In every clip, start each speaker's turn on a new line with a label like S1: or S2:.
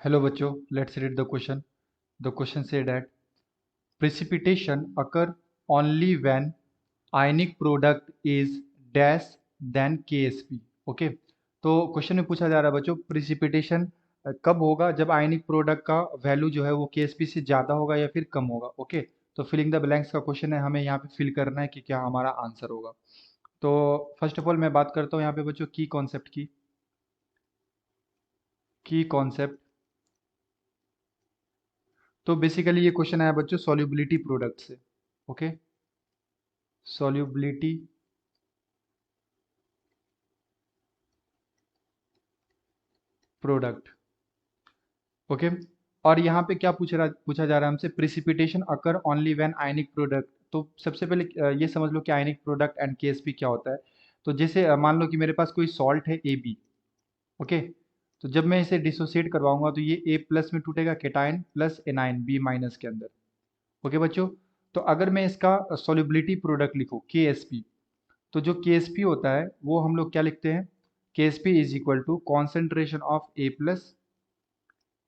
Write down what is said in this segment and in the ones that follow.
S1: Hello बच्चों, let's read the question. The question say that precipitation occur only when ionic product is dash than KSP. Okay, तो question में पूछा जा रहा है बच्चों प्रिसिपिटेशन कब होगा जब आयनिक प्रोडक्ट का वैल्यू जो है वो KSP से ज़्यादा होगा या फिर कम होगा। ओके, तो फिलिंग द ब्लैंक्स का क्वेश्चन है, हमें यहाँ पे फिल करना है कि क्या हमारा आंसर होगा। तो फर्स्ट ऑफ ऑल मैं बात करता हूँ यहाँ पे बच्चों की कॉन्सेप्ट। तो बेसिकली ये क्वेश्चन आया बच्चों सॉल्युबिलिटी प्रोडक्ट से। Okay, solubility product. ओके, और यहाँ पे क्या पूछा जा रहा है हमसे, precipitation occur only when ionic product. तो सबसे पहले ये समझ लो कि आयनिक प्रोडक्ट एंड केएसपी क्या होता है। तो जैसे मान लो कि मेरे पास कोई सॉल्ट है AB। ओके, तो जब मैं इसे डिसोसिएट करवाऊंगा तो ये A प्लस में टूटेगा, cation plus anion B minus के अंदर। ओके बच्चों, तो अगर मैं इसका सॉल्युबिलिटी प्रोडक्ट लिखूँ KSP, तो जो KSP होता है वो हम लोग क्या लिखते हैं, KSP is equal to concentration of A plus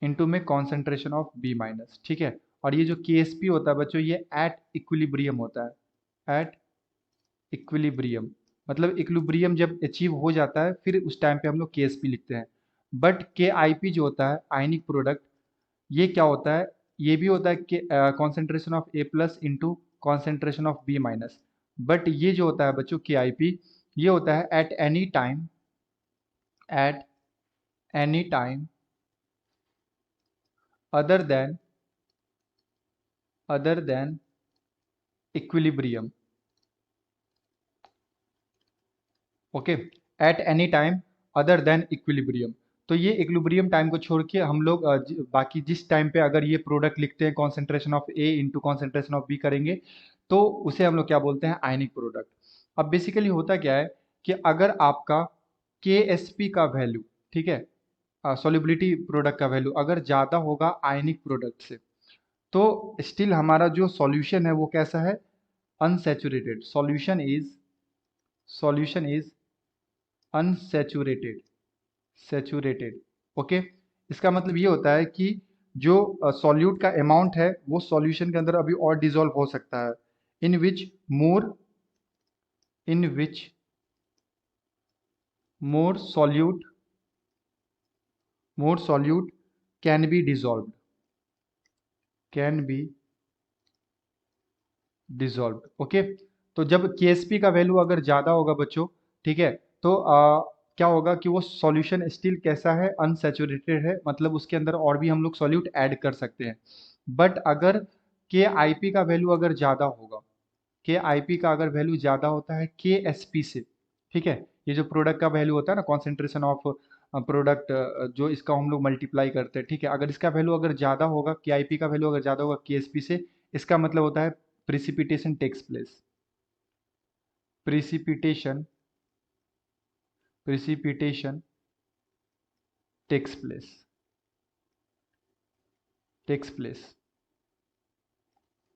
S1: into में कॉन्सेंट्रेशन ऑफ B माइनस। ठीक है, और ये जो KSP होता है बच्चों ये एट इक्विलिब्रियम होता है, एट इक्विलिब्रियम। मतलब इक्विलिब्रियम जब अचीव हो जाता है फिर उस टाइम पे हम लोग KSP लिखते हैं। बट KIP जो होता है आयनिक प्रोडक्ट, ये क्या होता है, ये भी होता है कि concentration of A plus into concentration of B minus. But ये जो होता है बच्चों KIP, ये होता है at any time other than equilibrium. Okay, at any time other than equilibrium. तो ये इक्विलिब्रियम टाइम को छोड़ के हम लोग बाकी जिस टाइम पे अगर ये प्रोडक्ट लिखते हैं concentration of A into concentration of B करेंगे तो उसे हम लोग क्या बोलते हैं, आयनिक प्रोडक्ट। अब बेसिकली होता क्या है कि अगर आपका KSP का वैल्यू, ठीक है, सॉल्युबिलिटी प्रोडक्ट का वैल्यू अगर ज़्यादा होगा आयनिक प्रोडक्ट से, तो स्टिल हमारा जो सॉल्यूशन है वो कैसा है, unsaturated. Solution is unsaturated, saturated. Okay, इसका मतलब ये होता है कि जो सॉल्यूट का अमाउंट है वो सॉल्यूशन के अंदर अभी और डिसॉल्व हो सकता है, in which more in which more solute can be dissolved, can be dissolved. Okay, तो जब KSP का वैल्यू अगर ज़्यादा होगा बच्चों, ठीक है, तो क्या होगा कि वो सॉल्यूशन स्टिल कैसा है, अनसैचुरेटेड है, मतलब उसके अंदर और भी हम लोग सॉल्यूट ऐड कर सकते हैं। बट अगर KIP का वैल्यू अगर ज़्यादा होगा, KIP का अगर वैल्यू ज़्यादा होता है KSP से, ठीक है, ये जो प्रोडक्ट का वैल्यू होता है ना, कॉन्सेंट्रेशन ऑफ प्रोडक्ट, जो इसका हम लोग मल्टीप्लाई करते हैं, ठीक है, अगर इसका वैल्यू अगर ज़्यादा होगा, KIP का वैल्यू अगर ज़्यादा होगा KSP से, इसका मतलब होता है precipitation takes place, precipitation precipitation takes place, takes place.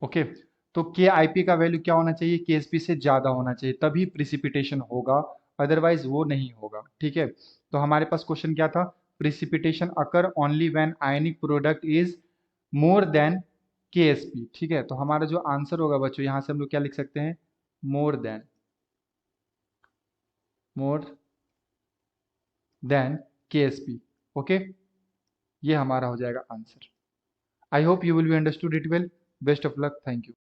S1: Okay, तो KIP का वैल्यू क्या होना चाहिए, KSP से ज़्यादा होना चाहिए, तभी प्रिसिपिटेशन होगा, अदरवाइज वो नहीं होगा। ठीक है, तो हमारे पास क्वेश्चन क्या था, precipitation occur only when ionic product is more than KSP। ठीक है, तो हमारा जो आंसर होगा बच्चों, यहाँ से हम लोग क्या लिख सकते हैं, more than, more than KSP। Okay, ये हमारा हो जाएगा answer. I hope you will be understood it well. Best of luck, thank you.